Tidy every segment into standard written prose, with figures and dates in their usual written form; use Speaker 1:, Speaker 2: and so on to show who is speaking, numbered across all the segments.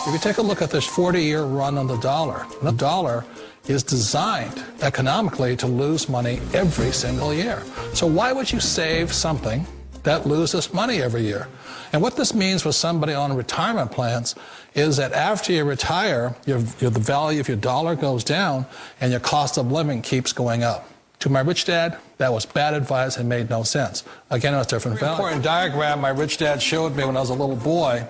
Speaker 1: If you take a look at this 40-year run on the dollar is designed economically to lose money every single year. So why would you save something that loses money every year? And what this means for somebody on retirement plans is that after you retire, the value of your dollar goes down and your cost of living keeps going up. To my rich dad, that was bad advice and made no sense. Again, it was different value. An important diagram my rich dad showed me when I was a little boy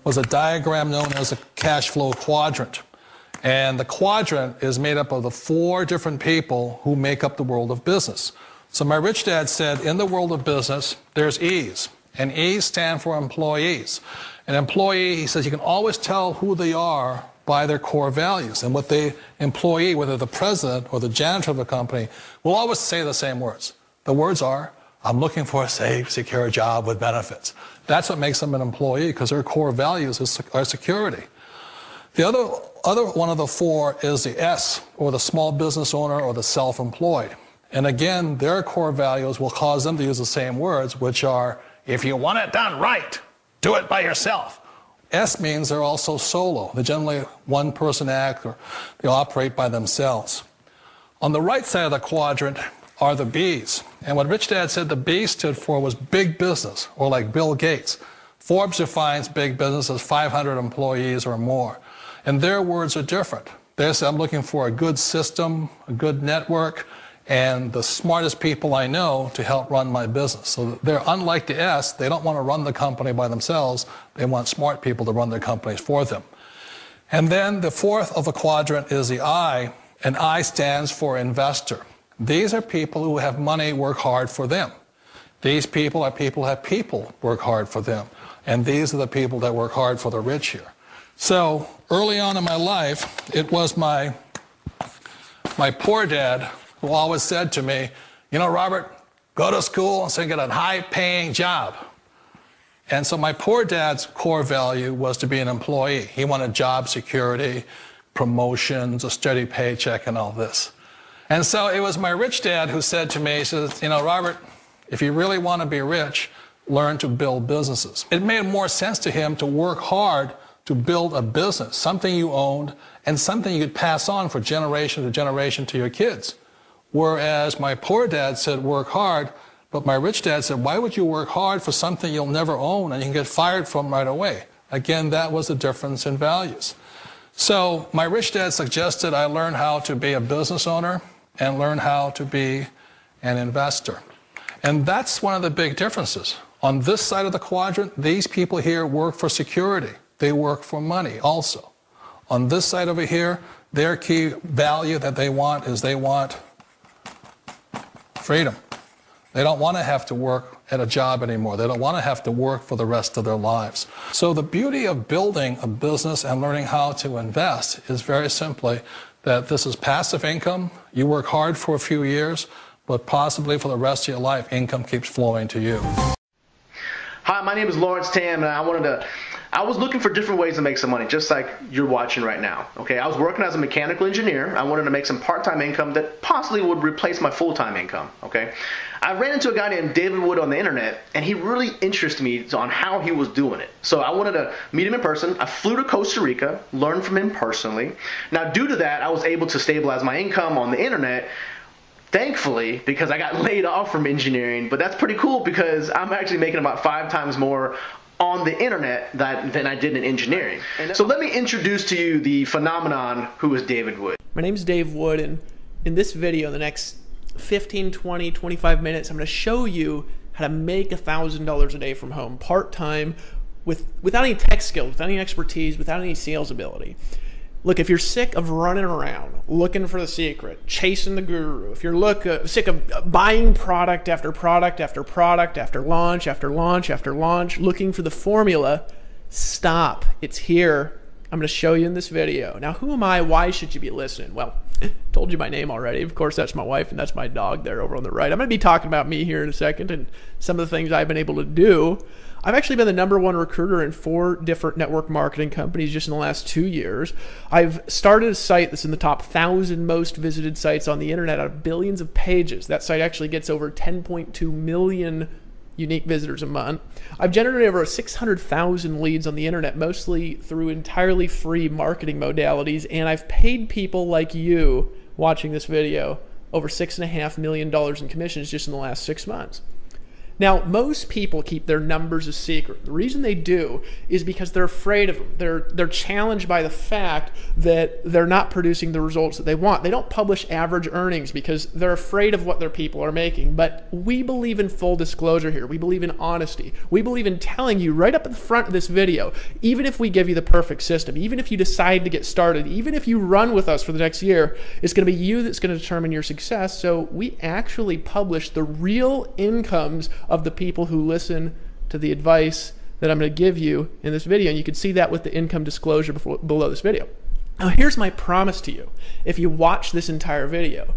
Speaker 1: was a diagram known as a cash flow quadrant. And the quadrant is made up of the 4 different people who make up the world of business. So my rich dad said, in the world of business, there's E's. And E's stand for employees. An employee, he says, you can always tell who they are by their core values. And what the employee, whether the president or the janitor of the company, will always say the same words. The words are, I'm looking for a safe, secure job with benefits. That's what makes them an employee, because their core values are security. The other one of the 4 is the S, or the small business owner or the self-employed. And again, their core values will cause them to use the same words, which are, if you want it done right, do it by yourself. S means they're also solo. They're generally one-person act, or they operate by themselves. On the right side of the quadrant are the B's. And what Rich Dad said the B stood for was big business, or like Bill Gates. Forbes defines big business as 500 employees or more. And their words are different. They say, I'm looking for a good system, a good network, and the smartest people I know to help run my business. So they're unlike the S. They don't want to run the company by themselves. They want smart people to run their companies for them. And then the 4th of the quadrant is the I, and I stands for investor. These are people who have money work hard for them. These people are people who have people work hard for them. And these are the people that work hard for the rich here. So early on in my life, it was my poor dad who always said to me, you know, Robert, go to school and so get a high-paying job. And so my poor dad's core value was to be an employee. He wanted job security, promotions, a steady paycheck, and all this. And so it was my rich dad who said to me, he says, you know, Robert, if you really want to be rich, learn to build businesses. It made more sense to him to work hard to build a business, something you owned and something you could pass on for generation to generation to your kids. Whereas my poor dad said work hard, but my rich dad said, why would you work hard for something you'll never own and you can get fired from right away? Again, that was the difference in values. So my rich dad suggested I learn how to be a business owner and learn how to be an investor. And that's one of the big differences. On this side of the quadrant, these people here work for security. They work for money also. On this side over here, their key value that they want is they want freedom. They don't want to have to work at a job anymore. They don't want to have to work for the rest of their lives. So the beauty of building a business and learning how to invest is very simply that this is passive income. You work hard for a few years, but possibly for the rest of your life, income keeps flowing to you.
Speaker 2: Hi, my name is Lawrence Tam, and I was looking for different ways to make some money, just like you're watching right now. Okay, I was working as a mechanical engineer. I wanted to make some part-time income that possibly would replace my full-time income. Okay, I ran into a guy named David Wood on the internet, and he really interested me on how he was doing it. So I wanted to meet him in person. I flew to Costa Rica, learned from him personally. Now, due to that, I was able to stabilize my income on the internet. Thankfully, because I got laid off from engineering, but that's pretty cool because I'm actually making about 5 times more on the internet than I did in engineering. So let me introduce to you the phenomenon who is David Wood.
Speaker 3: My name is Dave Wood, and in this video, the next 15, 20, 25 minutes, I'm going to show you how to make $1,000 a day from home, part-time, without any tech skills, without any expertise, without any sales ability. Look, if you're sick of running around, looking for the secret, chasing the guru, if you're sick of buying product after product after product after launch after launch after launch, looking for the formula, stop. It's here. I'm going to show you in this video. Now, who am I? Why should you be listening? Well, I told you my name already. Of course, that's my wife, and that's my dog there over on the right. I'm going to be talking about me here in a second and some of the things I've been able to do. I've actually been the #1 recruiter in 4 different network marketing companies just in the last 2 years. I've started a site that's in the top 1,000 most visited sites on the internet out of billions of pages. That site actually gets over 10.2 million unique visitors a month. I've generated over 600,000 leads on the internet, mostly through entirely free marketing modalities, and I've paid people like you watching this video over $6.5 million in commissions just in the last 6 months. Now, most people keep their numbers a secret. The reason they do is because they're afraid of them. They're challenged by the fact that they're not producing the results that they want. They don't publish average earnings because they're afraid of what their people are making. But we believe in full disclosure here. We believe in honesty. We believe in telling you right up at the front of this video, even if we give you the perfect system, even if you decide to get started, even if you run with us for the next year, it's going to be you that's going to determine your success. So we actually publish the real incomes of the people who listen to the advice that I'm going to give you in this video. And you can see that with the income disclosure below this video. Now, here's my promise to you. If you watch this entire video,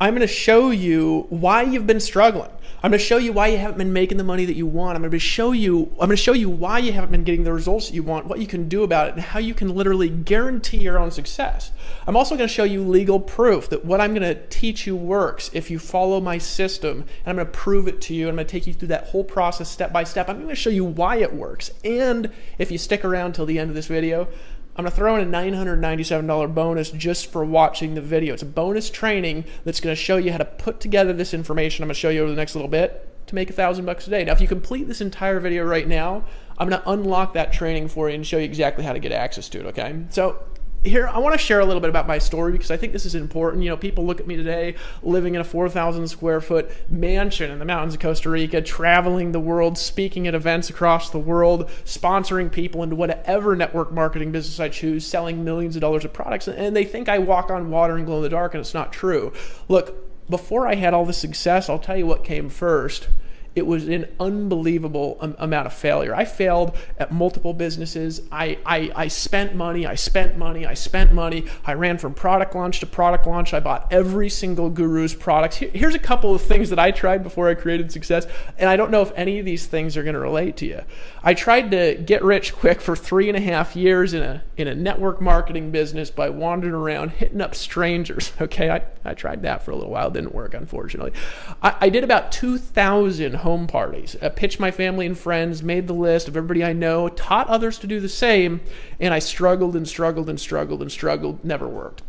Speaker 3: I'm going to show you why you've been struggling. I'm going to show you why you haven't been making the money that you want. I'm going to show you why you haven't been getting the results that you want, what you can do about it, and how you can literally guarantee your own success. I'm also going to show you legal proof that what I'm going to teach you works if you follow my system, and I'm going to prove it to you, and I'm going to take you through that whole process step by step. I'm going to show you why it works. And if you stick around till the end of this video, I'm going to throw in a $997 bonus just for watching the video. It's a bonus training that's going to show you how to put together this information I'm going to show you over the next little bit to make $1,000 a day. Now, if you complete this entire video right now, I'm going to unlock that training for you and show you exactly how to get access to it, okay? So here, I want to share a little bit about my story because I think this is important. You know, people look at me today living in a 4,000 square foot mansion in the mountains of Costa Rica, traveling the world, speaking at events across the world, sponsoring people into whatever network marketing business I choose, selling millions of dollars of products, and they think I walk on water and glow in the dark, and it's not true. Look, before I had all this success, I'll tell you what came first. It was an unbelievable amount of failure. I failed at multiple businesses. I spent money. I ran from product launch to product launch. I bought every single guru's product. Here's a couple of things that I tried before I created success, and I don't know if any of these things are going to relate to you. I tried to get rich quick for 3.5 years in a network marketing business by wandering around hitting up strangers. Okay, I tried that for a little while. It didn't work, unfortunately. I did about 2,000 home parties, pitched my family and friends, made the list of everybody I know, taught others to do the same, and I struggled, never worked.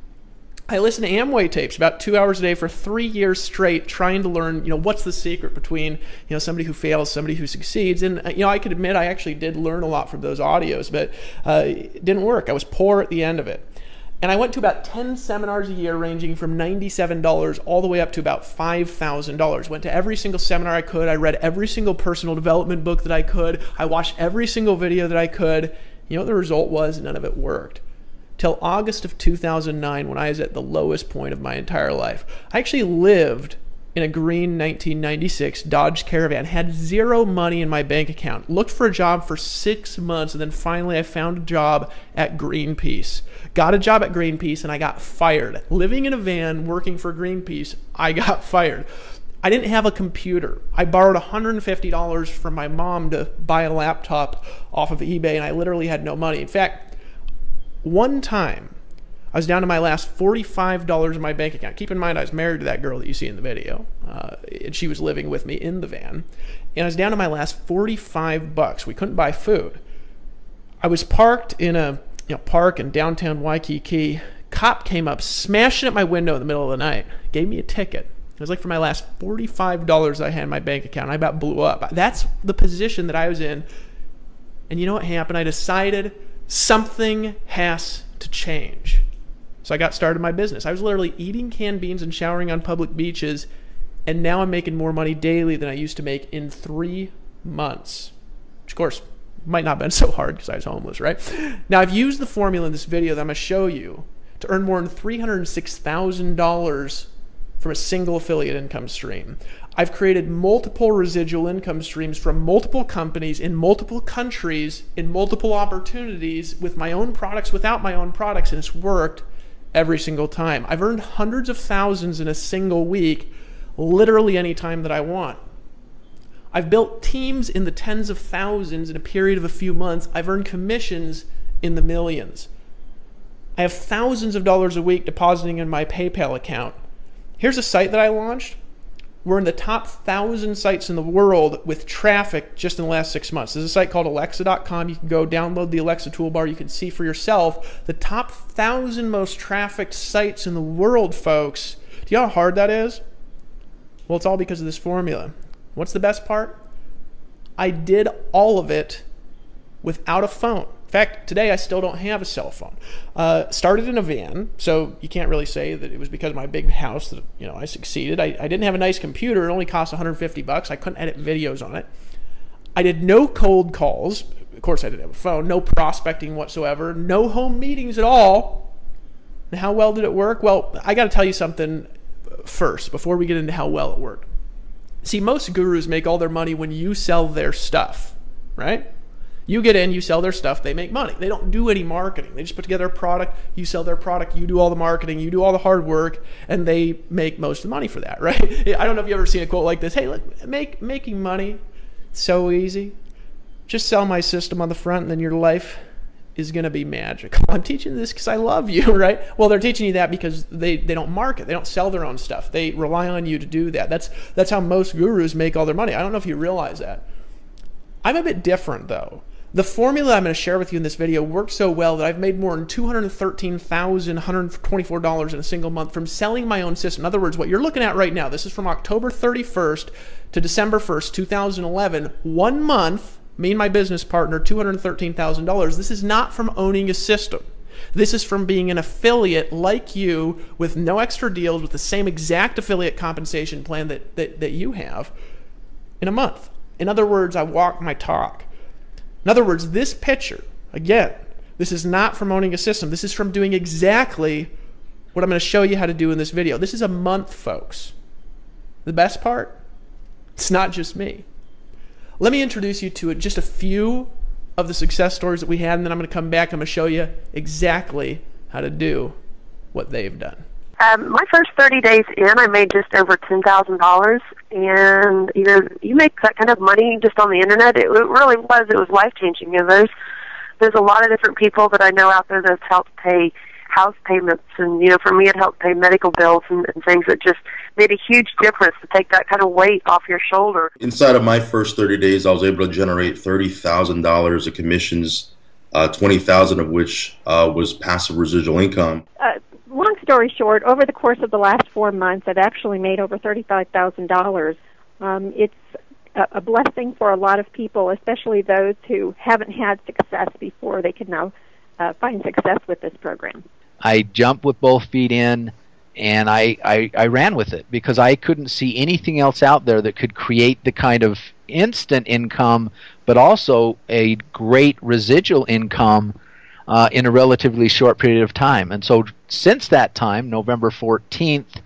Speaker 3: I listened to Amway tapes about 2 hours a day for 3 years straight, trying to learn, what's the secret between, somebody who fails, somebody who succeeds. And, I could admit I actually did learn a lot from those audios, but it didn't work. I was poor at the end of it. And I went to about 10 seminars a year, ranging from $97 all the way up to about $5,000. Went to every single seminar I could. I read every single personal development book that I could. I watched every single video that I could. You know what the result was? None of it worked. Till August of 2009, when I was at the lowest point of my entire life. I actually lived in a green 1996 Dodge Caravan, had zero money in my bank account, looked for a job for 6 months, and then finally I found a job at Greenpeace. Got a job at Greenpeace, and I got fired. Living in a van, working for Greenpeace, I got fired. I didn't have a computer. I borrowed $150 from my mom to buy a laptop off of eBay, and I literally had no money. In fact, one time, I was down to my last $45 in my bank account. Keep in mind, I was married to that girl that you see in the video, and she was living with me in the van. And I was down to my last $45. We couldn't buy food. I was parked in a park in downtown Waikiki. Cop came up, smashing at my window in the middle of the night, gave me a ticket. It was like for my last $45 I had in my bank account. I about blew up. That's the position that I was in. And you know what happened? I decided something has to change. So I got started in my business. I was literally eating canned beans and showering on public beaches, and now I'm making more money daily than I used to make in 3 months. Which, of course, might not have been so hard because I was homeless, right? Now, I've used the formula in this video that I'm going to show you to earn more than $306,000 from a single affiliate income stream. I've created multiple residual income streams from multiple companies in multiple countries, in multiple opportunities, with my own products, without my own products, and it's worked every single time. I've earned hundreds of thousands in a single week, literally any time that I want. I've built teams in the tens of thousands in a period of a few months. I've earned commissions in the millions. I have thousands of dollars a week depositing in my PayPal account. Here's a site that I launched. We're in the top 1,000 sites in the world with traffic just in the last 6 months. There's a site called Alexa.com. You can go download the Alexa toolbar. You can see for yourself the top 1,000 most trafficked sites in the world, folks. Do you know how hard that is? Well, it's all because of this formula. What's the best part? I did all of it without a phone. In fact, today I still don't have a cell phone. Started in a van, so you can't really say that it was because of my big house that I succeeded. I didn't have a nice computer. It only cost $150. I couldn't edit videos on it. I did no cold calls. Of course, I didn't have a phone. No prospecting whatsoever. No home meetings at all. And how well did it work? Well, I got to tell you something first before we get into how well it worked. See, most gurus make all their money when you sell their stuff, right? You get in, you sell their stuff, they make money. They don't do any marketing. They just put together a product, you sell their product, you do all the marketing, you do all the hard work, and they make most of the money for that, right? I don't know if you've ever seen a quote like this. Hey, look, making money, so easy. Just sell my system on the front and then your life is going to be magical. I'm teaching this because I love you, right? Well, they're teaching you that because they don't market. They don't sell their own stuff. They rely on you to do that. That's how most gurus make all their money. I don't know if you realize that. I'm a bit different, though. The formula I'm going to share with you in this video works so well that I've made more than $213,124 in a single month from selling my own system. In other words, what you're looking at right now, this is from October 31st to December 1st, 2011, 1 month, me and my business partner, $213,000. This is not from owning a system. This is from being an affiliate like you with no extra deals with the same exact affiliate compensation plan that you have in a month. In other words, I walk my talk. In other words, this picture, again, this is not from owning a system. This is from doing exactly what I'm going to show you how to do in this video. This is a month, folks. The best part? It's not just me. Let me introduce you to just a few of the success stories that we had, and then I'm going to come back and I'm going to show you exactly how to do what they've done.
Speaker 4: My first 30 days in, I made just over $10,000, and you make that kind of money just on the internet. It really was. It was life-changing. There's a lot of different people that I know out there that's helped pay house payments, and for me, it helped pay medical bills and things that just made a huge difference to take that kind of weight off your shoulder.
Speaker 5: Inside of my first 30 days, I was able to generate $30,000 of commissions, 20,000 of which was passive residual income.
Speaker 6: Long story short, over the course of the last 4 months, I've actually made over $35,000. It's a blessing for a lot of people, especially those who haven't had success before. They can now find success with this program.
Speaker 7: I jumped with both feet in, and I ran with it because I couldn't see anything else out there that could create the kind of instant income, but also a great residual income in a relatively short period of time. And so since that time, November 14th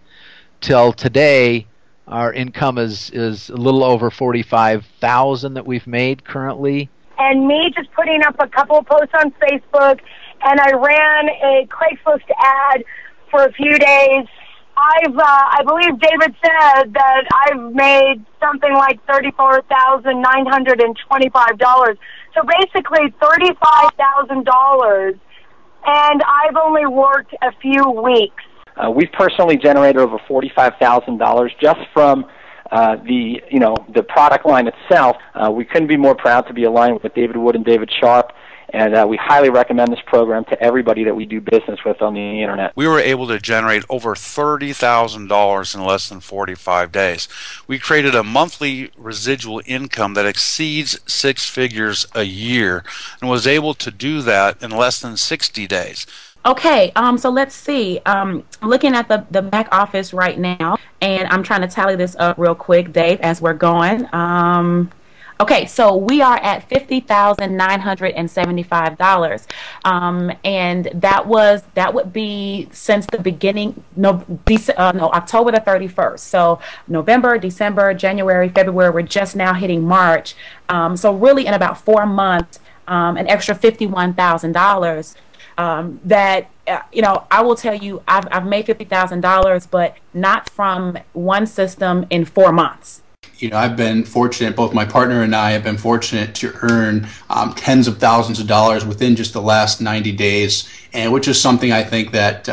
Speaker 7: till today, our income is a little over $45,000 that we've made currently.
Speaker 8: And me just putting up a couple of posts on Facebook, and I ran a Craigslist ad for a few days. I believe David said that I've made something like $34,925. So basically $35,000, and I've only worked a few weeks.
Speaker 9: We've personally generated over $45,000 just from the product line itself. We couldn't be more proud to be aligned with David Wood and David Sharp, and we highly recommend this program to everybody that we do business with on the internet.
Speaker 10: We were able to generate over $30,000 in less than 45 days. We created a monthly residual income that exceeds 6 figures a year, and was able to do that in less than 60 days.
Speaker 11: Okay, so let's see. I'm looking at the back office right now, and I'm trying to tally this up real quick, Dave, as we're going. Okay, so we are at $50,975, and that would be since the beginning. October the 31st. So November, December, January, February. We're just now hitting March. So really, in about 4 months, an extra $51,000. That I will tell you, I've made $50,000, but not from one system in 4 months.
Speaker 12: I've been fortunate, both my partner and I have been fortunate to earn tens of thousands of dollars within just the last 90 days, and which is something I think that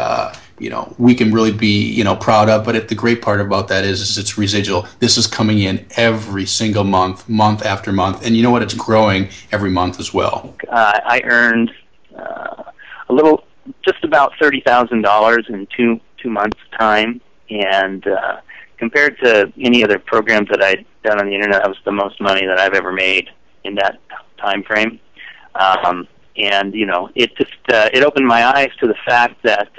Speaker 12: we can really be, proud of. But the great part about that is it's residual. This is coming in every single month, month after month. And you know what? It's growing every month as well.
Speaker 13: I earned just about $30,000 in two months' time. And compared to any other programs that I'd done on the internet, that was the most money that I've ever made in that time frame. And it opened my eyes to the fact that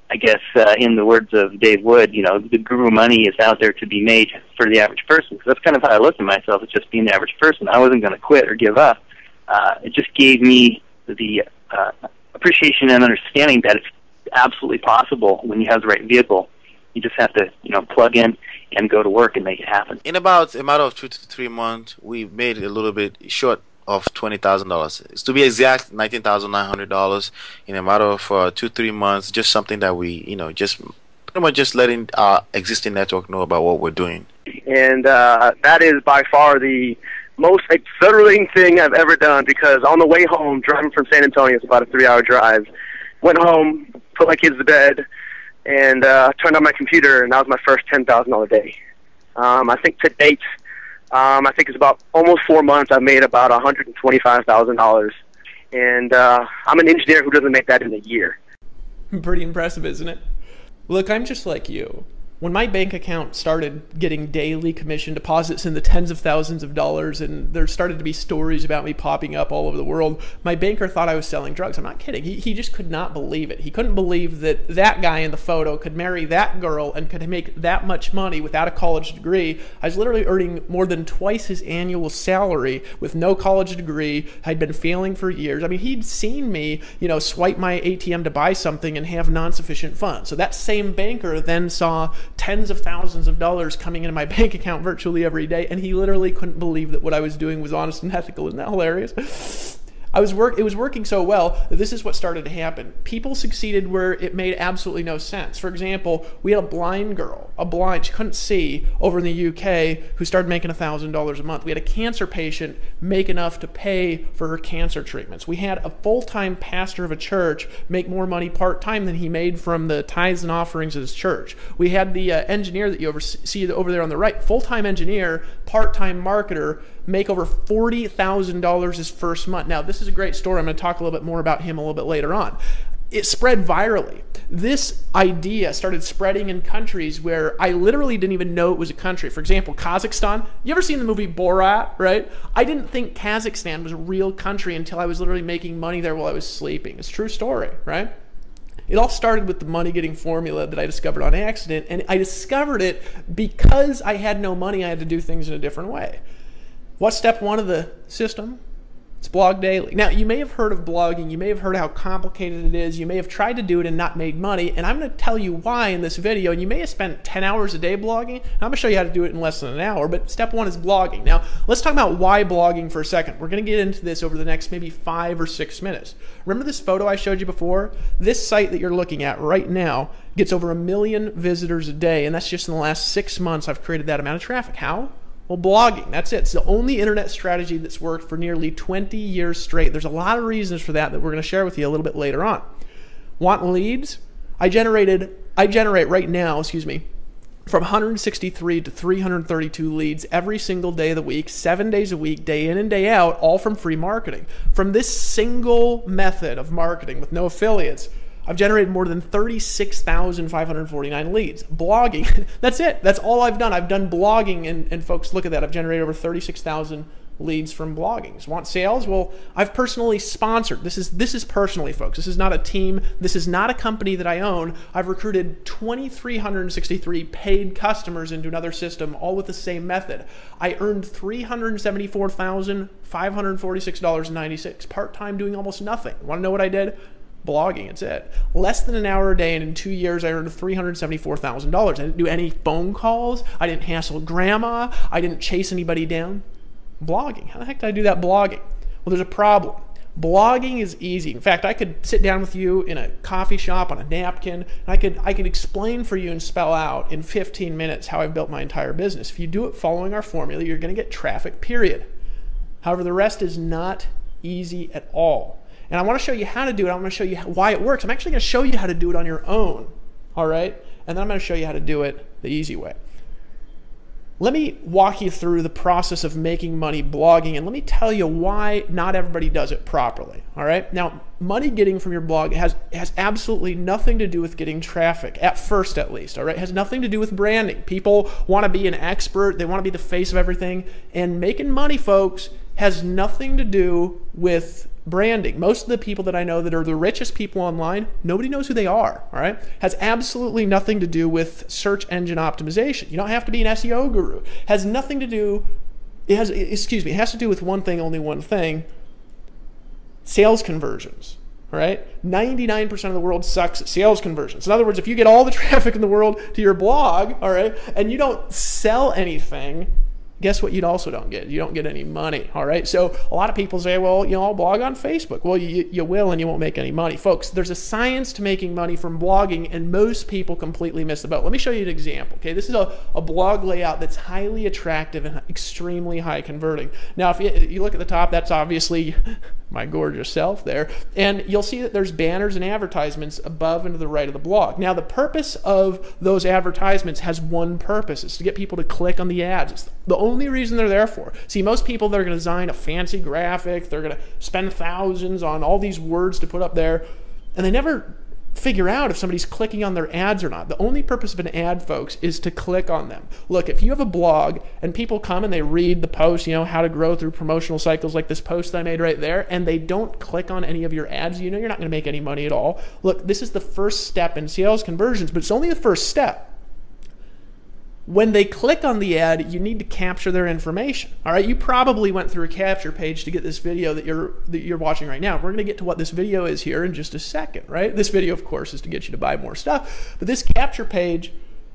Speaker 13: I guess in the words of Dave Wood, the guru money is out there to be made for the average person. Because that's kind of how I looked at myself, as just being the average person. I wasn't going to quit or give up. It just gave me the appreciation and understanding that it's absolutely possible when you have the right vehicle. You just have to, plug in and go to work and make it happen.
Speaker 14: In about a matter of 2 to 3 months, we made a little bit short of $20,000. It's to be exact, $19,900 in a matter of 2-3 months. Just something that we, just pretty much just letting our existing network know about what we're doing.
Speaker 15: And that is by far the most exhilarating thing I've ever done, because on the way home, driving from San Antonio, it's about a 3-hour drive, went home, put my kids to bed, and turned on my computer, and that was my first $10,000 day. I think to date, I think it's about almost 4 months, I've made about $125,000. And I'm an engineer who doesn't make that in a year.
Speaker 3: Pretty impressive, isn't it? Look, I'm just like you. When my bank account started getting daily commission deposits in the tens of thousands of dollars, and there started to be stories about me popping up all over the world, my banker thought I was selling drugs. I'm not kidding. He just could not believe it. He couldn't believe that that guy in the photo could marry that girl and could make that much money without a college degree. I was literally earning more than twice his annual salary with no college degree. I'd been failing for years. I mean, he'd seen me, swipe my ATM to buy something and have non-sufficient funds. So that same banker then saw tens of thousands of dollars coming into my bank account virtually every day, and he literally couldn't believe that what I was doing was honest and ethical. Isn't that hilarious? It was working so well that this is what started to happen. People succeeded where it made absolutely no sense. For example, we had a blind girl, she couldn't see, over in the UK, who started making $1,000 a month. We had a cancer patient make enough to pay for her cancer treatments. We had a full-time pastor of a church make more money part-time than he made from the tithes and offerings of his church. We had the engineer that you see over there on the right, full-time engineer, part-time marketer, make over $40,000 his first month. Now, this is a great story. I'm going to talk a little bit more about him a little bit later on. It spread virally. This idea started spreading in countries where I literally didn't even know it was a country. For example, Kazakhstan. You ever seen the movie Borat, right? I didn't think Kazakhstan was a real country until I was literally making money there while I was sleeping. It's a true story, right? It all started with the money-getting formula that I discovered on accident, and I discovered it because I had no money. I had to do things in a different way. What's step one of the system? It's blog daily. Now, you may have heard of blogging. You may have heard how complicated it is. You may have tried to do it and not made money. And I'm going to tell you why in this video. And you may have spent 10 hours a day blogging. I'm going to show you how to do it in less than an hour. But step one is blogging. Now, let's talk about why blogging for a second. We're going to get into this over the next maybe 5 or 6 minutes. Remember this photo I showed you before? This site that you're looking at right now gets over 1 million visitors a day. And that's just in the last 6 months I've created that amount of traffic. How? Well, blogging, that's it. It's the only internet strategy that's worked for nearly 20 years straight. There's a lot of reasons for that we're going to share with you a little bit later on. Want leads? I generate right now, from 163 to 332 leads every single day of the week, 7 days a week, day in and day out, all from free marketing. From this single method of marketing with no affiliates, I've generated more than 36,549 leads. Blogging, that's it. That's all I've done. I've done blogging, and folks, look at that. I've generated over 36,000 leads from blogging. Want sales? Well, I've personally sponsored. This is personally, folks. This is not a team. This is not a company that I own. I've recruited 2,363 paid customers into another system, all with the same method. I earned $374,546.96 part-time doing almost nothing. Want to know what I did? Blogging, it's it. Less than an hour a day, and in 2 years I earned $374,000. I didn't do any phone calls. I didn't hassle grandma. I didn't chase anybody down. Blogging. How the heck did I do that blogging? Well, there's a problem. Blogging is easy. In fact, I could sit down with you in a coffee shop on a napkin, and I could explain for you and spell out in 15 minutes how I've built my entire business. If you do it following our formula, you're going to get traffic, period. However, the rest is not easy at all. And I want to show you how to do it. I want to show you why it works. I'm actually going to show you how to do it on your own. All right? And then I'm going to show you how to do it the easy way. Let me walk you through the process of making money blogging, and let me tell you why not everybody does it properly. All right? Now, money getting from your blog has absolutely nothing to do with getting traffic, at first at least. All right? It has nothing to do with branding. People want to be an expert. They want to be the face of everything. And making money, folks, has nothing to do with branding. Most of the people that I know that are the richest people online, nobody knows who they are, all right? Has absolutely nothing to do with search engine optimization. You don't have to be an SEO guru. Has nothing to do, it has to do with one thing, only one thing, sales conversions, all right? 99% of the world sucks at sales conversions. In other words, if you get all the traffic in the world to your blog, all right, and you don't sell anything, guess what you also don't get? You don't get any money, all right? So a lot of people say, well, you know, I'll blog on Facebook. Well, you will, and you won't make any money. Folks, there's a science to making money from blogging, and most people completely miss the boat. Let me show you an example, okay? This is a blog layout that's highly attractive and extremely high converting. Now, if you look at the top, that's obviously my gorgeous self there, and you'll see that there's banners and advertisements above and to the right of the blog. Now, the purpose of those advertisements has one purpose. It's to get people to click on the ads. It's the only reason they're there for. See, most people, they're going to design a fancy graphic, they're going to spend thousands on all these words to put up there, and they never figure out if somebody's clicking on their ads or not. The only purpose of an ad, folks, is to click on them. Look, if you have a blog and people come and they read the post, you know, how to grow through promotional cycles like this post that I made right there, and they don't click on any of your ads, you know you're not going to make any money at all. Look, this is the first step in sales conversions, but it's only the first step. When they click on the ad, you need to capture their information. All right, you probably went through a capture page to get this video that you're watching right now. We're going to get to what this video is here in just a second, right? This video, of course, is to get you to buy more stuff, but this capture page,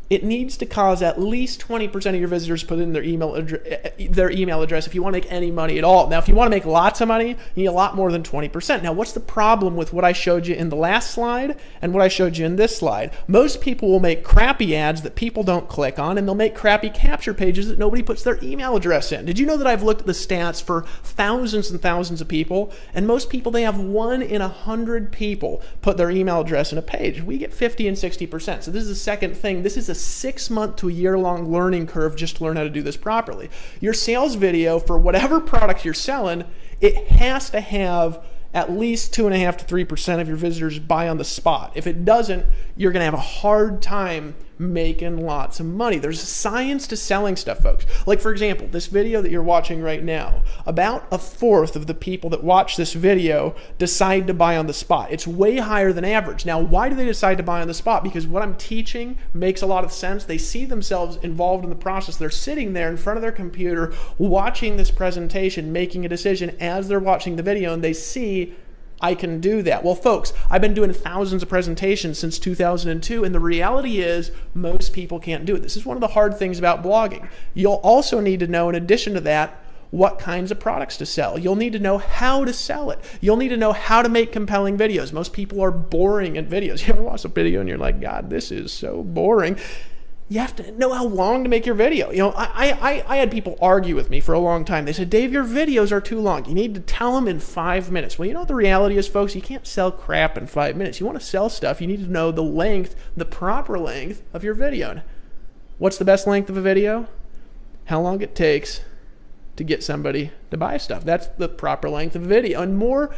Speaker 3: it needs to cause at least 20% of your visitors put in their email address if you want to make any money at all. Now, if you want to make lots of money, you need a lot more than 20%. Now, what's the problem with what I showed you in the last slide and what I showed you in this slide? Most people will make crappy ads that people don't click on, and they'll make crappy capture pages that nobody puts their email address in. Did you know that I've looked at the stats for thousands and thousands of people, and most people, they have 1 in 100 people put their email address in a page. We get 50 and 60%. So this is the second thing. This is a 6-month to a year-long learning curve just to learn how to do this properly. Your sales video for whatever product you're selling, it has to have at least 2.5 to 3% of your visitors buy on the spot. If it doesn't, you're going to have a hard time making lots of money. There's a science to selling stuff, folks. Like, for example, this video that you're watching right now, about 1/4 of the people that watch this video decide to buy on the spot. It's way higher than average. Now, why do they decide to buy on the spot? Because what I'm teaching makes a lot of sense. They see themselves involved in the process. They're sitting there in front of their computer watching this presentation, making a decision as they're watching the video, and they see, I can do that. Well, folks, I've been doing thousands of presentations since 2002, and the reality is most people can't do it. This is one of the hard things about blogging. You'll also need to know, in addition to that, what kinds of products to sell. You'll need to know how to sell it. You'll need to know how to make compelling videos. Most people are boring at videos. You ever watch a video and you're like, God, this is so boring. You have to know how long to make your video. You know, I had people argue with me for a long time. They said, Dave, your videos are too long. You need to tell them in 5 minutes. Well, you know what the reality is, folks? You can't sell crap in 5 minutes. You want to sell stuff, you need to know the length, the proper length of your video. What's the best length of a video? How long it takes to get somebody to buy stuff. That's the proper length of a video. And more,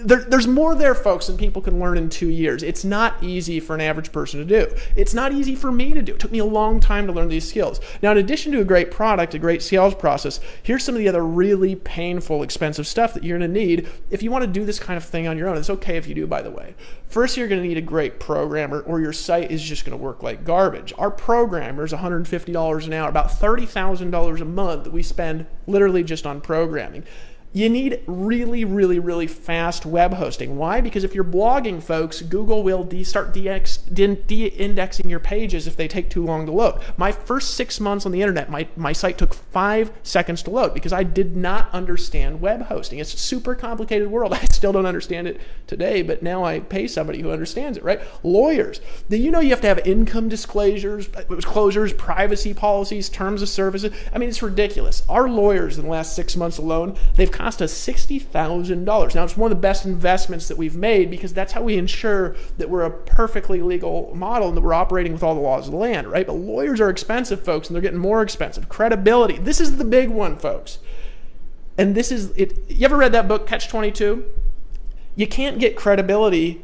Speaker 3: there's more there, folks, than people can learn in 2 years. It's not easy for an average person to do. It's not easy for me to do. It took me a long time to learn these skills. Now, in addition to a great product, a great sales process, here's some of the other really painful, expensive stuff that you're going to need if you want to do this kind of thing on your own. It's okay if you do, by the way. First, you're going to need a great programmer, or your site is just going to work like garbage. Our programmer is $150 an hour, about $30,000 a month that we spend literally just on programming. You need really, really, really fast web hosting. Why? Because if you're blogging, folks, Google will start de-indexing your pages if they take too long to load. My first 6 months on the internet, my site took 5 seconds to load because I did not understand web hosting. It's a super complicated world. I still don't understand it today, but now I pay somebody who understands it, right? Lawyers. Do you know you have to have income disclosures, privacy policies, terms of services? I mean, it's ridiculous. Our lawyers in the last 6 months alone, they've cost us $60,000. Now, it's one of the best investments that we've made because that's how we ensure that we're a perfectly legal model and that we're operating with all the laws of the land, right? But lawyers are expensive, folks, and they're getting more expensive. Credibility. This is the big one, folks. And this is it. You ever read that book, Catch-22? You can't get credibility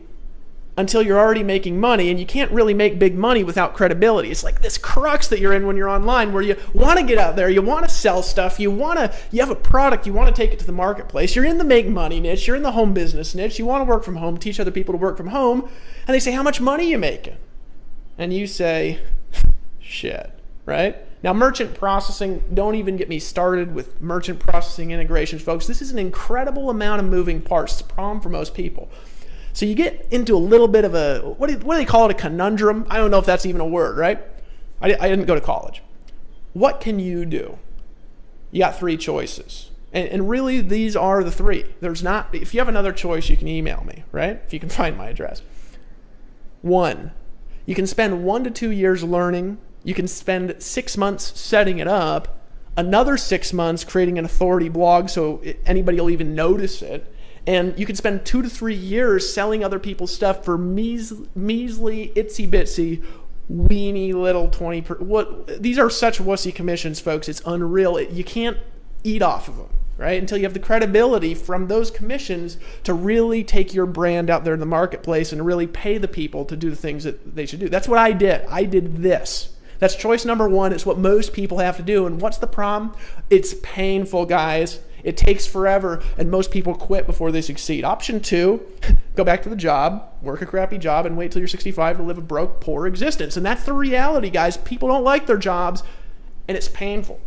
Speaker 3: until you're already making money, and you can't really make big money without credibility. It's like this crux that you're in when you're online, where you want to get out there, you want to sell stuff, you have a product, you want to take it to the marketplace, you're in the make money niche, you're in the home business niche, you want to work from home, teach other people to work from home, and they say, how much money are you making? And you say, shit, right? Now, merchant processing, don't even get me started with merchant processing integrations, folks. This is an incredible amount of moving parts. It's a problem for most people. So you get into a little bit of a, what do they call it, a conundrum? I don't know if that's even a word, right? I didn't go to college. What can you do? You got three choices. And really, these are the three. There's not, if you have another choice, you can email me, right? If you can find my address. 1, you can spend 1 to 2 years learning. You can spend 6 months setting it up, another 6 months creating an authority blog so anybody will even notice it. And you can spend 2 to 3 years selling other people's stuff for measly, itsy bitsy, weeny little 20%. These are such wussy commissions, folks. It's unreal. You can't eat off of them, right? Until you have the credibility from those commissions to really take your brand out there in the marketplace and really pay the people to do the things that they should do. That's what I did. I did this. That's choice number 1. It's what most people have to do. And what's the problem? It's painful, guys. It takes forever, and most people quit before they succeed. Option 2, go back to the job, work a crappy job, and wait till you're 65 to live a broke, poor existence. And that's the reality, guys. People don't like their jobs, and it's painful.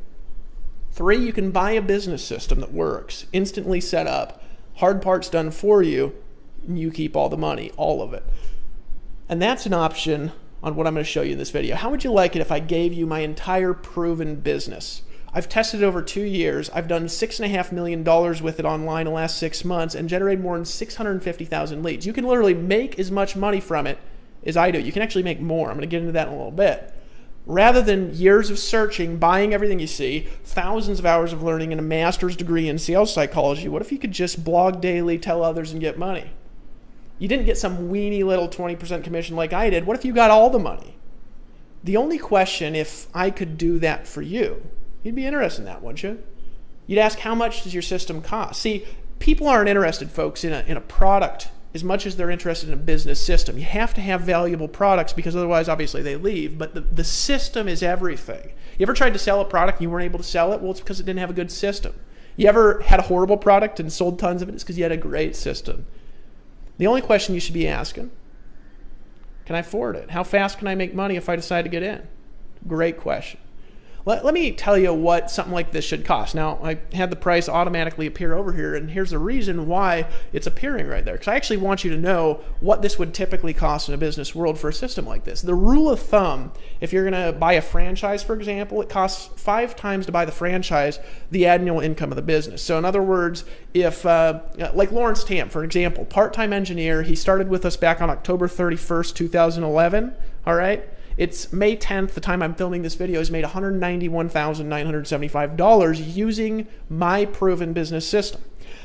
Speaker 3: 3, you can buy a business system that works, instantly set up, hard parts done for you, and you keep all the money, all of it. And that's an option on what I'm going to show you in this video. How would you like it if I gave you my entire proven business? I've tested it over 2 years. I've done $6.5 million with it online in the last 6 months and generated more than 650,000 leads. You can literally make as much money from it as I do. You can actually make more. I'm going to get into that in a little bit. Rather than years of searching, buying everything you see, thousands of hours of learning, and a master's degree in sales psychology, what if you could just blog daily, tell others, and get money? You didn't get some weeny little 20% commission like I did. What if you got all the money? The only question, if I could do that for you, you'd be interested in that, wouldn't you? You'd ask, how much does your system cost? See, people aren't interested, folks, in a product as much as they're interested in a business system. You have to have valuable products because otherwise, obviously, they leave. But the system is everything. You ever tried to sell a product and you weren't able to sell it? Well, it's because it didn't have a good system. You ever had a horrible product and sold tons of it? It's because you had a great system. The only question you should be asking, can I afford it? How fast can I make money if I decide to get in? Great question. Let me tell you what something like this should cost. Now, I had the price automatically appear over here, and here's the reason why it's appearing right there. Because I actually want you to know what this would typically cost in a business world for a system like this. The rule of thumb, if you're going to buy a franchise, for example, it costs 5 times to buy the franchise the annual income of the business. So in other words, if, like Lawrence Tam, for example, part-time engineer, he started with us back on October 31st, 2011, all right? It's May 10th, the time I'm filming this video. He's made $191,975 using my proven business system.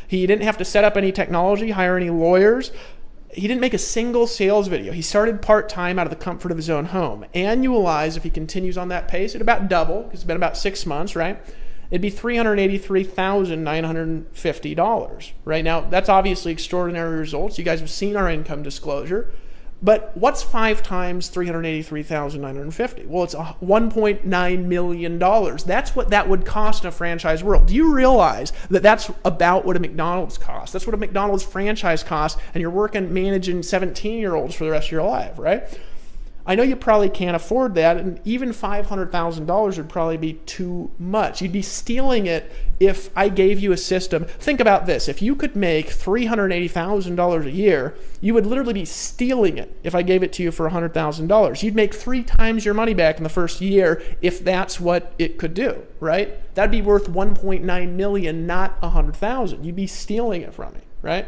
Speaker 3: He didn't have to set up any technology, hire any lawyers. He didn't make a single sales video. He started part-time out of the comfort of his own home. Annualized, if he continues on that pace, it'd about double, because it's been about 6 months, right? It'd be $383,950, right? Now, that's obviously extraordinary results. You guys have seen our income disclosure. But what's 5 times $383,950? Well, it's $1.9 million. That's what that would cost in a franchise world. Do you realize that that's about what a McDonald's costs? That's what a McDonald's franchise costs, and you're working managing 17-year-olds for the rest of your life, right? I know you probably can't afford that, and even $500,000 would probably be too much. You'd be stealing it if I gave you a system. Think about this. If you could make $380,000 a year, you would literally be stealing it if I gave it to you for $100,000. You'd make 3 times your money back in the first year if that's what it could do, right? That'd be worth $1.9 million, not $100,000. You'd be stealing it from me, right?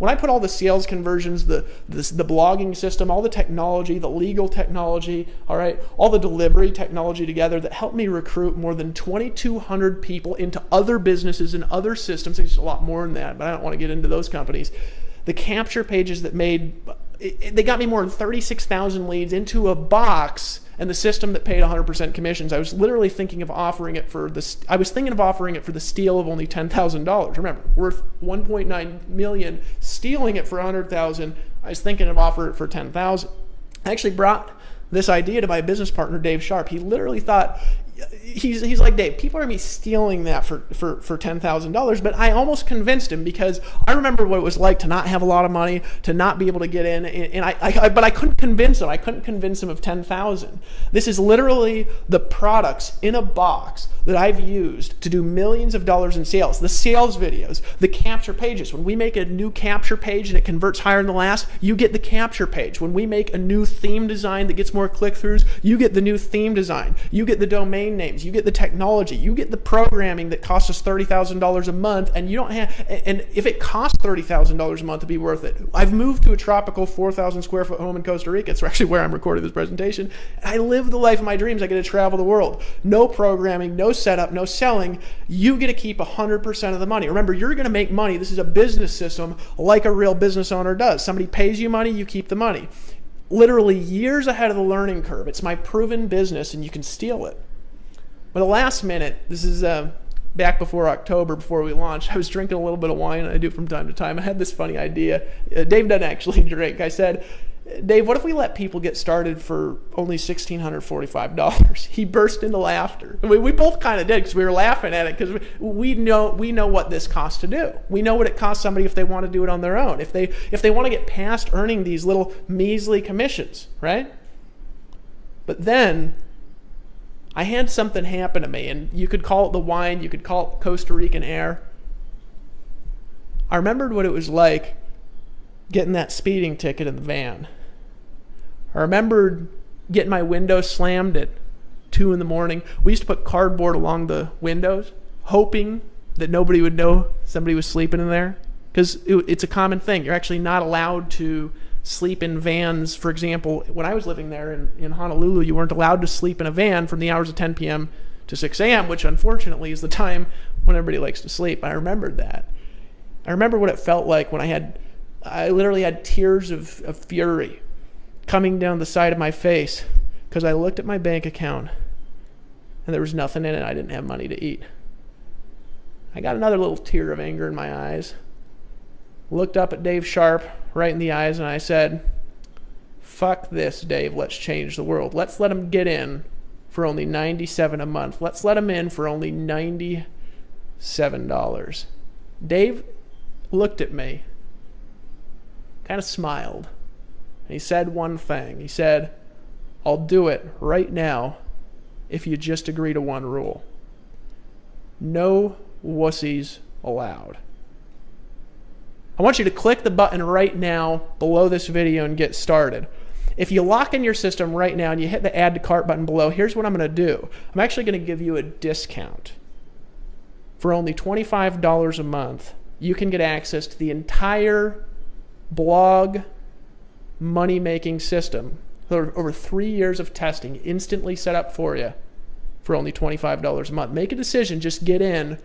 Speaker 3: When I put all the sales conversions, the blogging system, all the technology, the legal technology, all right, all the delivery technology together that helped me recruit more than 2,200 people into other businesses and other systems. There's a lot more than that, but I don't want to get into those companies. The capture pages that they got me more than 36,000 leads into a box, and the system that paid 100% commissions. I was literally thinking of offering it for the steal of only $10,000. Remember, worth $1.9 million, stealing it for $100,000. I was thinking of offering it for $10,000. I actually brought this idea to my business partner, Dave Sharp. He literally thought, he's like, Dave, people are going to be stealing that for $10,000, but I almost convinced him, because I remember what it was like to not have a lot of money, to not be able to get in, but I couldn't convince him. I couldn't convince him of $10,000. This is literally the products in a box that I've used to do millions of dollars in sales. The sales videos, the capture pages. When we make a new capture page and it converts higher than the last, you get the capture page. When we make a new theme design that gets more click-throughs, you get the new theme design. You get the domain names, you get the technology, you get the programming that costs us $30,000 a month, and you don't have, and if it costs $30,000 a month to be worth it. I've moved to a tropical 4,000 square foot home in Costa Rica. It's actually where I'm recording this presentation. I live the life of my dreams. I get to travel the world. No programming, no setup, no selling. You get to keep 100% of the money. Remember, you're going to make money. This is a business system like a real business owner does. Somebody pays you money, you keep the money. Literally years ahead of the learning curve. It's my proven business, and you can steal it. But the last minute, this is back before October, before we launched, I was drinking a little bit of wine, and I do from time to time. I had this funny idea. Dave doesn't actually drink. I said, Dave, what if we let people get started for only $1,645? He burst into laughter. We both kind of did, because we were laughing at it, because we know what this costs to do. We know what it costs somebody if they want to do it on their own, if they want to get past earning these little measly commissions, right? But then I had something happen to me, and you could call it the wine, you could call it Costa Rican air. I remembered what it was like getting that speeding ticket in the van. I remembered getting my window slammed at 2 in the morning. We used to put cardboard along the windows, hoping that nobody would know somebody was sleeping in there, because it's a common thing. You're actually not allowed to sleep in vans. For example, when I was living there in Honolulu, you weren't allowed to sleep in a van from the hours of 10 p.m. to 6 a.m., which unfortunately is the time when everybody likes to sleep. I remembered that. I remember what it felt like when I literally had tears of fury coming down the side of my face, because I looked at my bank account and there was nothing in it. I didn't have money to eat. I got another little tear of anger in my eyes, looked up at Dave Sharp right in the eyes, and I said, fuck this, Dave. Let's change the world. Let's let them get in for only $97 a month. Let's let them in for only $97. Dave looked at me, kind of smiled, and he said one thing. He said, I'll do it right now if you just agree to one rule. No wussies allowed. I want you to click the button right now below this video and get started. If you lock in your system right now and you hit the add to cart button below, here's what I'm going to do. I'm actually going to give you a discount. For only $25 a month, you can get access to the entire blog money-making system. Over 3 years of testing, instantly set up for you for only $25 a month. Make a decision, just get in,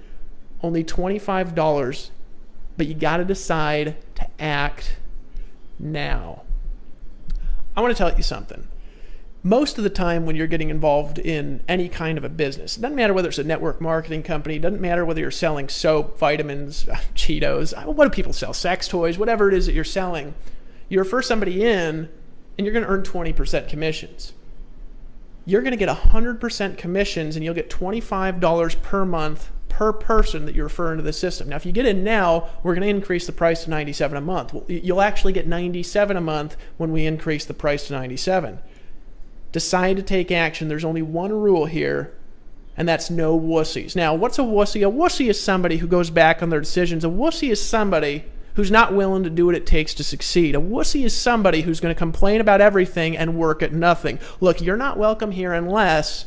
Speaker 3: only $25, but you got to decide to act now. I want to tell you something. Most of the time when you're getting involved in any kind of a business, it doesn't matter whether it's a network marketing company, it doesn't matter whether you're selling soap, vitamins, Cheetos, what do people sell, sex toys, whatever it is that you're selling, you refer somebody in and you're going to earn 20% commissions. You're going to get 100% commissions, and you'll get $25 per month per person that you refer into the system. Now, if you get in now, we're going to increase the price to $97 a month. You'll actually get $97 a month when we increase the price to $97. Decide to take action. There's only one rule here, and that's no wussies. Now, what's a wussy? A wussy is somebody who goes back on their decisions. A wussy is somebody who's not willing to do what it takes to succeed. A wussy is somebody who's going to complain about everything and work at nothing. Look, you're not welcome here unless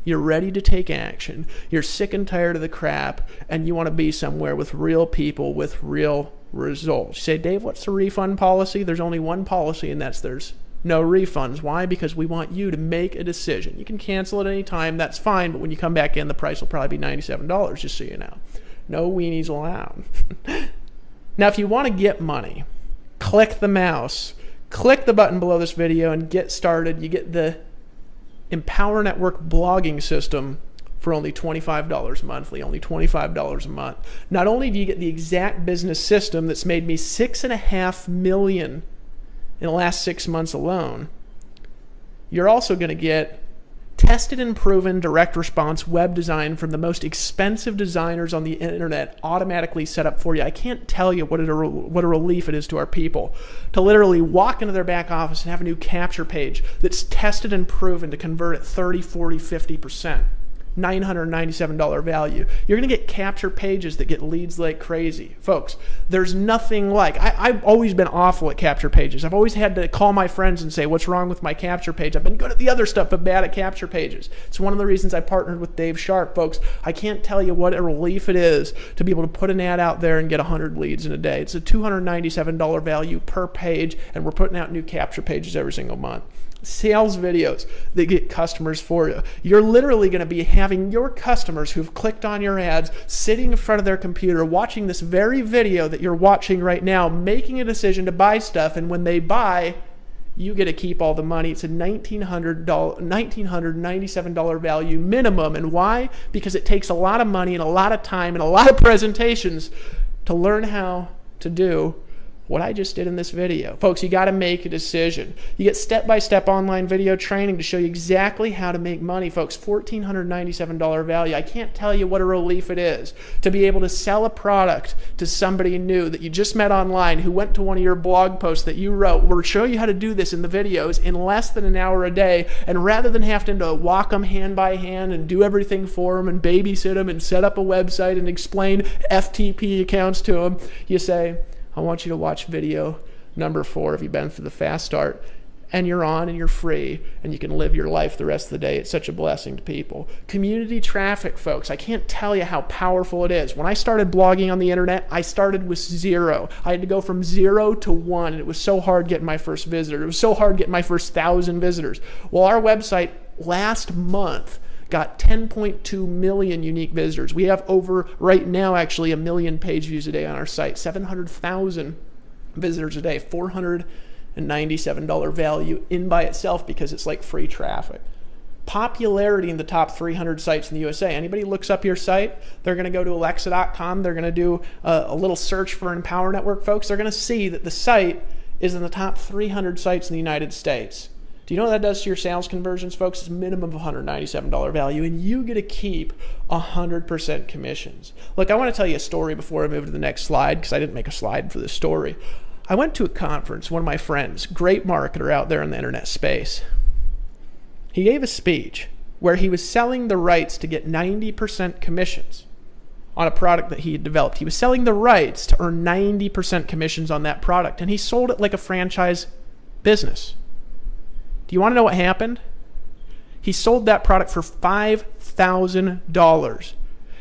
Speaker 3: you're ready to take action. You're sick and tired of the crap, and you want to be somewhere with real people with real results. You say, Dave, what's the refund policy? There's only one policy, and that's there's no refunds. Why? Because we want you to make a decision. You can cancel at any time, that's fine, but when you come back in, the price will probably be $97, just so you know. No weenies allowed. Now, if you want to get money, click the mouse, click the button below this video, and get started. You get the Empower Network blogging system for only $25 monthly, only $25 a month. Not only do you get the exact business system that's made me $6.5 million in the last 6 months alone, you're also going to get tested and proven direct response web design from the most expensive designers on the internet automatically set up for you. I can't tell you what a relief it is to our people to literally walk into their back office and have a new capture page that's tested and proven to convert at 30, 40, 50%. $997 value. You're going to get capture pages that get leads like crazy. Folks, there's nothing like, I've always been awful at capture pages. I've always had to call my friends and say, what's wrong with my capture page? I've been good at the other stuff, but bad at capture pages. It's one of the reasons I partnered with Dave Sharp. Folks, I can't tell you what a relief it is to be able to put an ad out there and get 100 leads in a day. It's a $297 value per page, and we're putting out new capture pages every single month. Sales videos that get customers for you. You're literally going to be having your customers who've clicked on your ads sitting in front of their computer watching this very video that you're watching right now, making a decision to buy stuff, and when they buy, you get to keep all the money. It's a $1,997 value minimum. And why? Because it takes a lot of money and a lot of time and a lot of presentations to learn how to do what I just did in this video. Folks, you got to make a decision. You get step-by-step online video training to show you exactly how to make money. Folks, $1,497 value. I can't tell you what a relief it is to be able to sell a product to somebody new that you just met online who went to one of your blog posts that you wrote. We'll show you how to do this in the videos in less than an hour a day, and rather than having to walk them hand by hand and do everything for them and babysit them and set up a website and explain FTP accounts to them, you say, I want you to watch video number 4 if you've been through the fast start, and you're on and you're free and you can live your life the rest of the day. It's such a blessing to people. Community traffic, folks. I can't tell you how powerful it is. When I started blogging on the internet, I started with 0. I had to go from 0 to 1, and it was so hard getting my first visitor. It was so hard getting my first 1,000 visitors. Well, our website last month got 10.2 million unique visitors. We have over, right now, actually, 1 million page views a day on our site, 700,000 visitors a day, $497 value in by itself because it's like free traffic. Popularity in the top 300 sites in the USA. Anybody looks up your site, they're going to go to alexa.com, they're going to do a little search for Empower Network, folks. They're going to see that the site is in the top 300 sites in the United States. Do you know what that does to your sales conversions, folks? It's a minimum of $197 value, and you get to keep 100% commissions. Look, I want to tell you a story before I move to the next slide, because I didn't make a slide for this story. I went to a conference, one of my friends, great marketer out there in the internet space. He gave a speech where he was selling the rights to get 90% commissions on a product that he had developed. He was selling the rights to earn 90% commissions on that product, and he sold it like a franchise business. Do you want to know what happened? He sold that product for $5,000.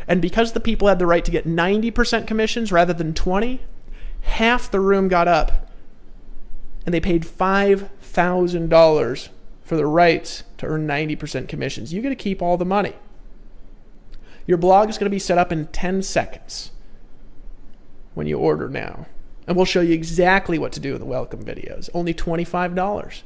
Speaker 3: And because the people had the right to get 90% commissions rather than 20, half the room got up and they paid $5,000 for the rights to earn 90% commissions. You get to keep all the money. Your blog is going to be set up in 10 seconds when you order now. And we'll show you exactly what to do in the welcome videos. Only $25.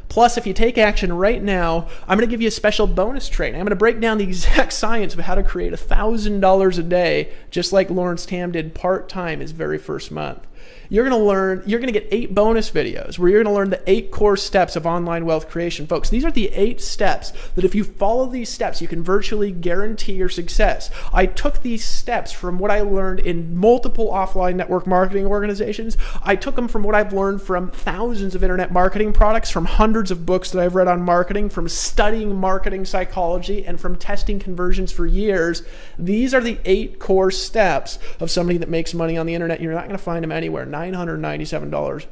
Speaker 3: Plus, if you take action right now, I'm going to give you a special bonus training. I'm going to break down the exact science of how to create $1,000 a day, just like Lawrence Tam did part-time his very first month. You're going to learn, you're going to get 8 bonus videos where you're going to learn the 8 core steps of online wealth creation. Folks, these are the 8 steps that if you follow these steps, you can virtually guarantee your success. I took these steps from what I learned in multiple offline network marketing organizations. I took them from what I've learned from thousands of internet marketing products, from hundreds of books that I've read on marketing, from studying marketing psychology, and from testing conversions for years. These are the 8 core steps of somebody that makes money on the internet. You're not going to find them anywhere. $997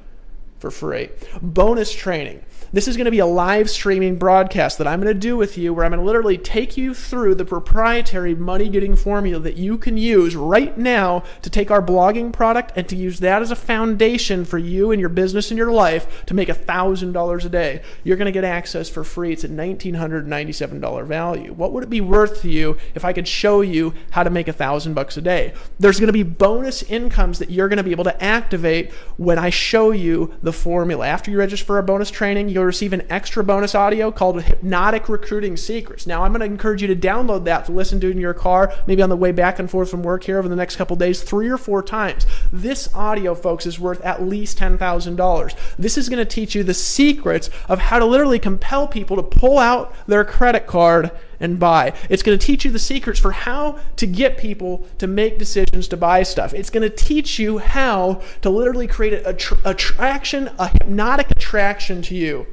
Speaker 3: for free. Bonus training. This is going to be a live streaming broadcast that I'm going to do with you where I'm going to literally take you through the proprietary money-getting formula that you can use right now to take our blogging product and to use that as a foundation for you and your business and your life to make $1,000 a day. You're going to get access for free. It's a $1,997 value. What would it be worth to you if I could show you how to make $1,000 a day? There's going to be bonus incomes that you're going to be able to activate when I show you the formula. After you register for our bonus training, you'll receive an extra bonus audio called Hypnotic Recruiting Secrets. Now, I'm going to encourage you to download that to listen to in your car, maybe on the way back and forth from work here over the next couple days, 3 or 4 times. This audio, folks, is worth at least $10,000. This is going to teach you the secrets of how to literally compel people to pull out their credit card and buy. It's going to teach you the secrets for how to get people to make decisions to buy stuff. It's going to teach you how to literally create a hypnotic attraction to you.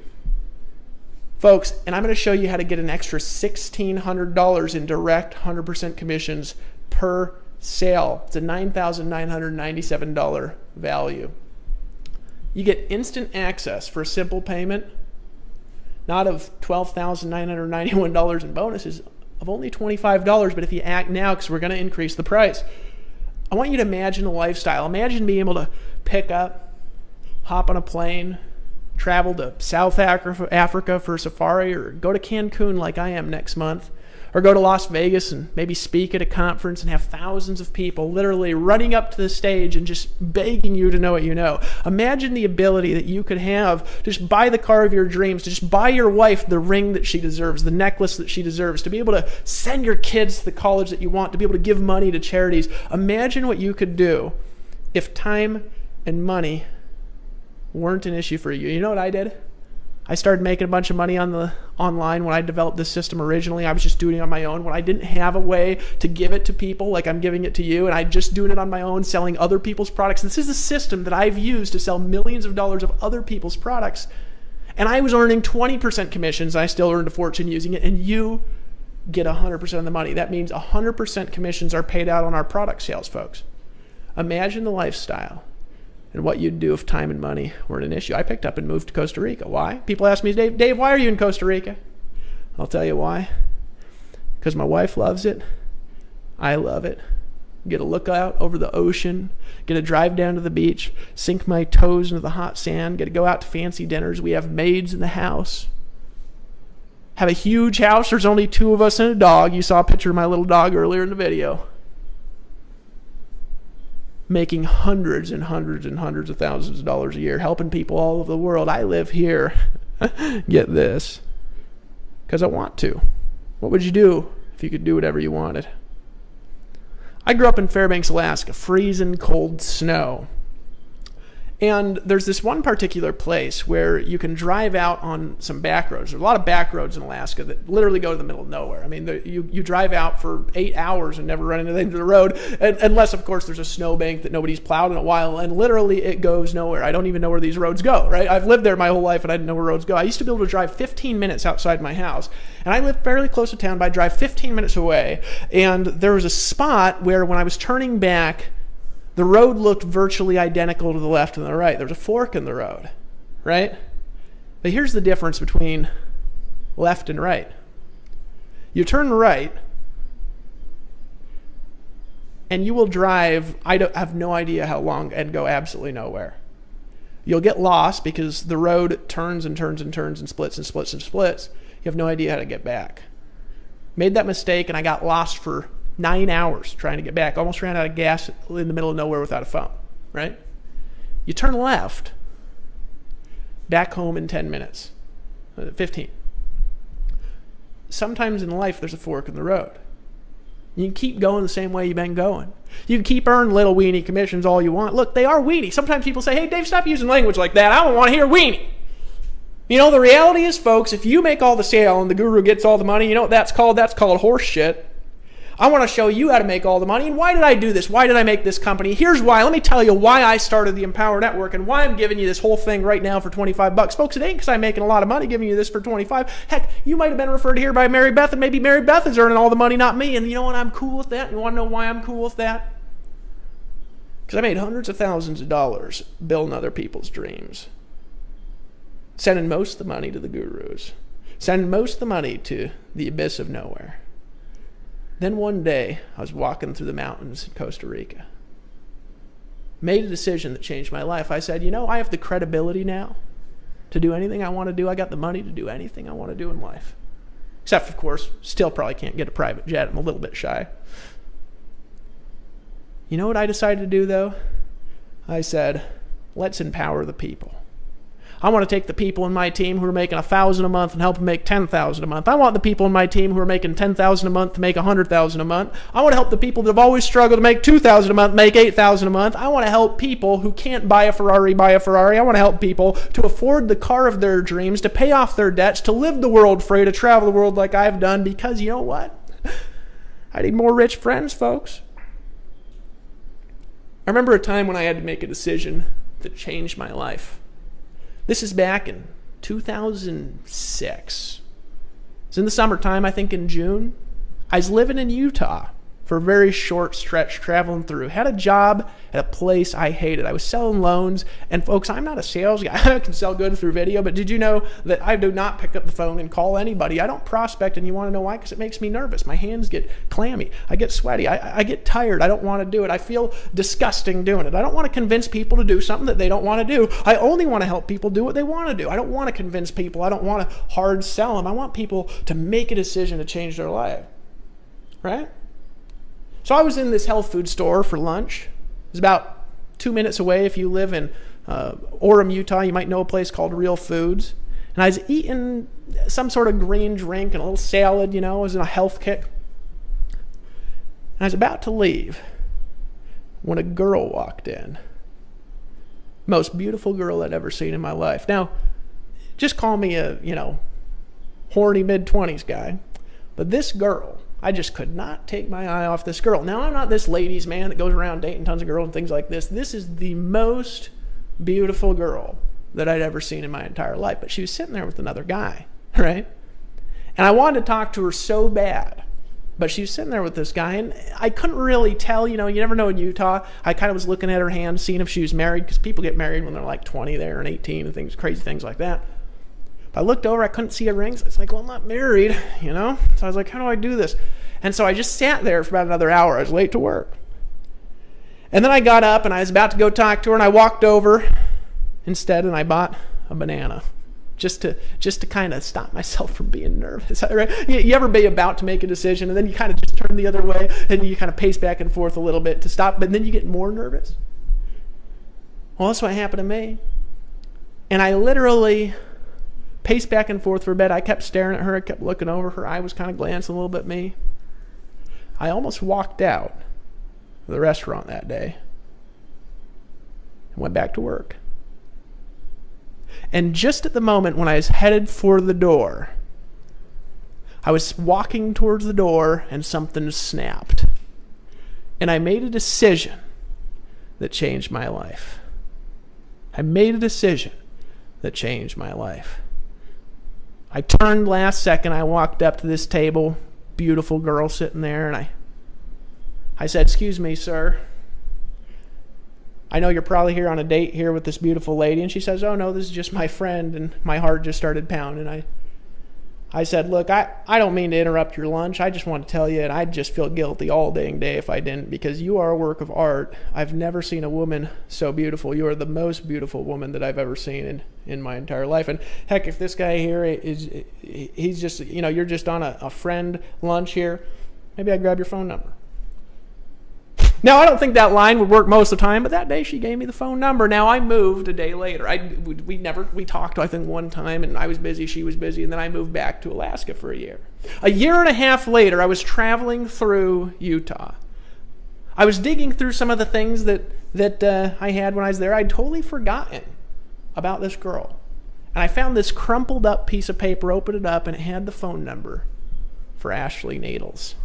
Speaker 3: Folks, and I'm going to show you how to get an extra $1,600 in direct 100% commissions per sale. It's a $9,997 value. You get instant access for a simple payment, not of $12,991 in bonuses, of only $25. But if you act now, because we're going to increase the price, I want you to imagine a lifestyle. Imagine being able to pick up, hop on a plane, travel to South Africa for a safari, or go to Cancun like I am next month, or go to Las Vegas and maybe speak at a conference and have thousands of people literally running up to the stage and just begging you to know what you know. Imagine the ability that you could have to just buy the car of your dreams, to just buy your wife the ring that she deserves, the necklace that she deserves, to be able to send your kids to the college that you want, to be able to give money to charities. Imagine what you could do if time and money weren't an issue for you. You know what I did? I started making a bunch of money online when I developed this system originally. I was just doing it on my own when I didn't have a way to give it to people like I'm giving it to you, and I just doing it on my own, selling other people's products. This is a system that I've used to sell millions of dollars of other people's products, and I was earning 20% commissions. I still earned a fortune using it, and you get 100% of the money. That means 100% commissions are paid out on our product sales, folks. Imagine the lifestyle and what you'd do if time and money weren't an issue. I picked up and moved to Costa Rica. Why? People ask me, Dave, why are you in Costa Rica? I'll tell you why. Because my wife loves it. I love it. Get a look out over the ocean. Get to drive down to the beach. Sink my toes into the hot sand. Get to go out to fancy dinners. We have maids in the house. Have a huge house. There's only 2 of us and a dog. You saw a picture of my little dog earlier in the video. Making hundreds and hundreds and hundreds of thousands of dollars a year, helping people all over the world. I live here. Get this. Because I want to. What would you do if you could do whatever you wanted? I grew up in Fairbanks, Alaska, freezing cold snow. And there's this one particular place where you can drive out on some back roads. There's a lot of back roads in Alaska that literally go to the middle of nowhere. I mean, you drive out for 8 hours and never run into the end of the road, unless, of course, there's a snowbank that nobody's plowed in a while, and literally it goes nowhere. I don't even know where these roads go, right? I've lived there my whole life, and I didn't know where roads go. I used to be able to drive 15 minutes outside my house, and I live fairly close to town, but I drive 15 minutes away, and there was a spot where when I was turning back, the road looked virtually identical to the left and the right. There was a fork in the road, right? But here's the difference between left and right. You turn right, and you will drive, I have no idea how long, and go absolutely nowhere. You'll get lost because the road turns and turns and turns and splits and splits and splits. You have no idea how to get back. Made that mistake, and I got lost for 9 hours trying to get back. Almost ran out of gas in the middle of nowhere without a phone, right? You turn left, back home in 10 minutes, 15. Sometimes in life there's a fork in the road. You can keep going the same way you've been going. You can keep earning little weenie commissions all you want. Look, they are weenie. Sometimes people say, hey, Dave, stop using language like that. I don't want to hear weenie. You know, the reality is, folks, if you make all the sale and the guru gets all the money, you know what that's called? That's called horse shit. I want to show you how to make all the money. And why did I do this? Why did I make this company? Here's why. Let me tell you why I started the Empower Network and why I'm giving you this whole thing right now for $25. Folks, it ain't because I'm making a lot of money giving you this for $25. Heck, you might have been referred here by Mary Beth, and maybe Mary Beth is earning all the money, not me. And you know what? I'm cool with that. You want to know why I'm cool with that? Because I made hundreds of thousands of dollars building other people's dreams. sending most of the money to the gurus, sending most of the money to the abyss of nowhere. Then one day, I was walking through the mountains in Costa Rica. Made a decision that changed my life. I said, you know, I have the credibility now to do anything I want to do. I got the money to do anything I want to do in life. Except, of course, still probably can't get a private jet. I'm a little bit shy. You know what I decided to do, though? I said, let's empower the people. I want to take the people in my team who are making $1,000 a month and help them make $10,000 a month. I want the people in my team who are making $10,000 a month to make $100,000 a month. I want to help the people that have always struggled to make $2,000 a month make $8,000 a month. I want to help people who can't buy a Ferrari buy a Ferrari. I want to help people to afford the car of their dreams, to pay off their debts, to live the world free, to travel the world like I've done, because you know what? I need more rich friends, folks. I remember a time when I had to make a decision that changed my life. This is back in 2006. It's in the summertime, I think in June. I was living in Utah for a very short stretch, traveling through. Had a job at a place I hated. I was selling loans. And folks, I'm not a sales guy. I can sell good through video, but did you know that I do not pick up the phone and call anybody? I don't prospect, and you want to know why? Because it makes me nervous. My hands get clammy. I get sweaty. I get tired. I don't want to do it. I feel disgusting doing it. I don't want to convince people to do something that they don't want to do. I only want to help people do what they want to do. I don't want to convince people. I don't want to hard sell them. I want people to make a decision to change their life. Right? So I was in this health food store for lunch. It was about 2 minutes away. If you live in Orem, Utah, you might know a place called Real Foods. And I was eating some sort of green drink and a little salad, you know. I was in a health kick. And I was about to leave when a girl walked in. Most beautiful girl I'd ever seen in my life. Now, just call me a, horny mid-20s guy. But this girl, I just could not take my eye off this girl. Now, I'm not this ladies' man that goes around dating tons of girls and things like this. This is the most beautiful girl that I'd ever seen in my entire life. But she was sitting there with another guy, right? And I wanted to talk to her so bad. But she was sitting there with this guy, and I couldn't really tell. You never know in Utah. I kind of was looking at her hand, seeing if she was married, because people get married when they're like 20 there and 18 and things, crazy things like that. I looked over, I couldn't see a ring, so I was like, well, I'm not married, So I was like, how do I do this? And so I just sat there for about another hour. I was late to work. And then I got up, and I was about to go talk to her, and I walked over instead, and I bought a banana just to kind of stop myself from being nervous. Right? You ever be about to make a decision, and then you kind of just turn the other way, and you kind of pace back and forth a little bit to stop, but then you get more nervous? Well, that's what happened to me. And I literally paced back and forth for a bit. I kept staring at her. I kept looking over. Her eye was kind of glancing a little bit at me. I almost walked out of the restaurant that day and went back to work. And just at the moment when I was headed for the door, I was walking towards the door and something snapped. And I made a decision that changed my life. I made a decision that changed my life. I turned last second. I walked up to this table, beautiful girl sitting there, and I said, excuse me, sir. I know you're probably here on a date here with this beautiful lady. And she says, oh, no, this is just my friend. And my heart just started pounding. I said, look, I don't mean to interrupt your lunch. I just want to tell you, and I'd just feel guilty all dang day if I didn't, because you are a work of art. I've never seen a woman so beautiful. You are the most beautiful woman that I've ever seen in my entire life. And heck, if this guy here he's just, you're just on a friend lunch here, maybe I'd grab your phone number. Now, I don't think that line would work most of the time, but that day she gave me the phone number. Now, I moved a day later. We talked, I think, one time, and I was busy, she was busy, and then I moved back to Alaska for a year. A year and a half later, I was traveling through Utah. I was digging through some of the things that I had when I was there. I'd totally forgotten about this girl. And I found this crumpled up piece of paper, opened it up, and it had the phone number for Ashley Needles.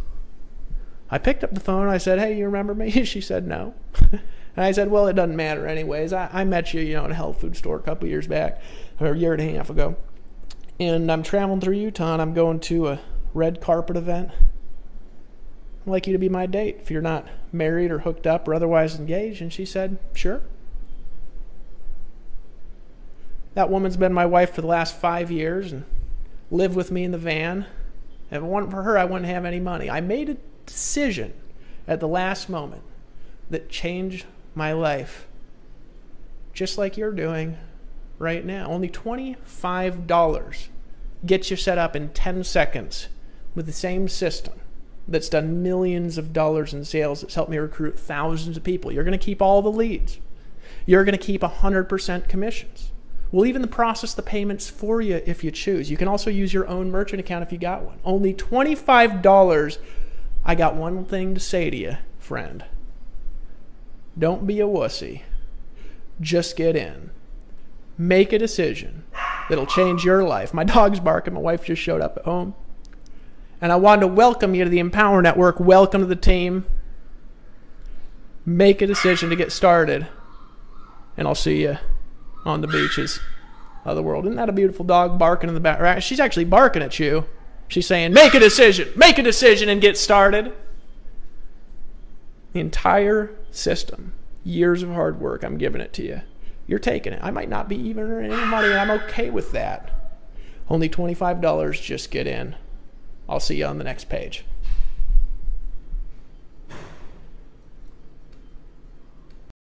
Speaker 3: I picked up the phone. I said, hey, you remember me? She said, no. And I said, well, it doesn't matter anyways. I met you, in a health food store a couple years back, or a year and a half ago. And I'm traveling through Utah, and I'm going to a red carpet event. I'd like you to be my date if you're not married or hooked up or otherwise engaged. And she said, sure. That woman's been my wife for the last 5 years and lived with me in the van. If it wasn't for her, I wouldn't have any money. I made a decision at the last moment that changed my life, just like you're doing right now. Only $25 gets you set up in 10 seconds with the same system that's done millions of dollars in sales, that's helped me recruit thousands of people. You're going to keep all the leads. You're going to keep 100% commissions. We'll even process the payments for you if you choose. You can also use your own merchant account if you got one. Only $25. I got one thing to say to you, friend. Don't be a wussy. Just get in. Make a decision that'll change your life. My dog's barking. My wife just showed up at home. And I wanted to welcome you to the Empower Network. Welcome to the team. Make a decision to get started. And I'll see you on the beaches of the world. Isn't that a beautiful dog barking in the back? She's actually barking at you. She's saying, make a decision and get started. The entire system, years of hard work, I'm giving it to you. You're taking it. I might not be even earning any money, and I'm okay with that. Only $25, just get in. I'll see you on the next page.